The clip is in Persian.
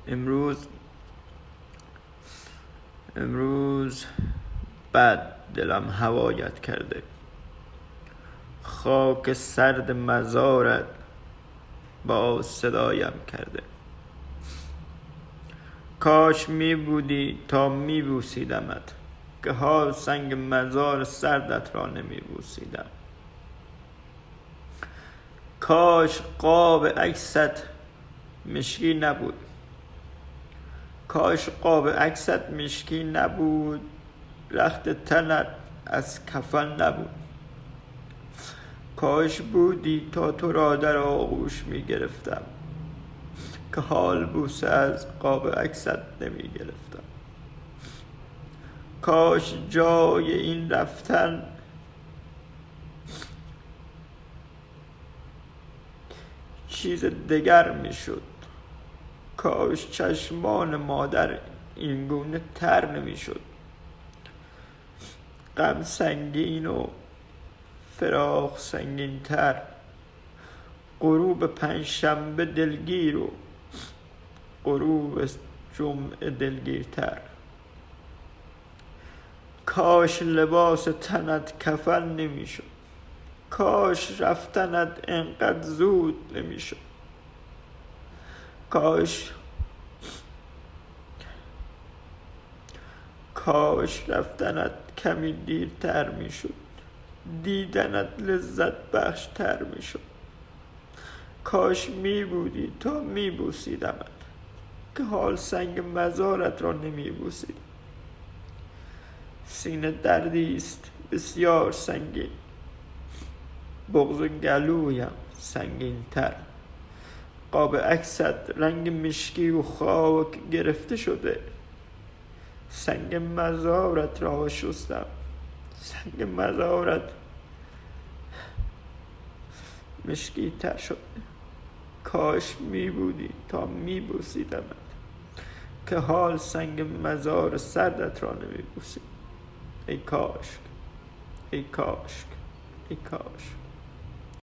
امروز بد دلم هوایت کرده، خاک سرد مزارت با صدایم کرده. کاش می بودی تا می بوسیدمت، که حال سنگ مزار سردت را نمی بوسیدم. کاش قاب عکست مشکی نبود، رخت تنت از کفن نبود. کاش بودی تا تو را در آغوش می گرفتم، که حال بوسه از قاب عکست نمی گرفتم. کاش جای این رفتن چیز دگر می شد. کاش چشمان مادر این گونه تر نمی شد. غم سنگین و فراق سنگین تر، غروب پنجشنبه دلگیر و غروب جمعه دلگیرتر. کاش لباس تنت کفن نمی شد، کاش رفتنت انقدر زود نمی شد. کاش رفتنت کمی دیرتر می شد، دیدنت لذت بخش تر می شد. کاش می بودی تا می بوسیدمت، که حال سنگ مزارت را نمی بوسیدم. سینه دردیست بسیار سنگین، بغض گلویم سنگین تر. قاب عکست رنگ مشکی و خاک گرفته شده، سنگ مزارت را شستم، سنگ مزارت مشکی تر شده. کاش می بودی تا می بوسیدمت، که حال سنگ مزار سردت را نمی بوسیدم. ای کاش، ای کاش، ای کاش.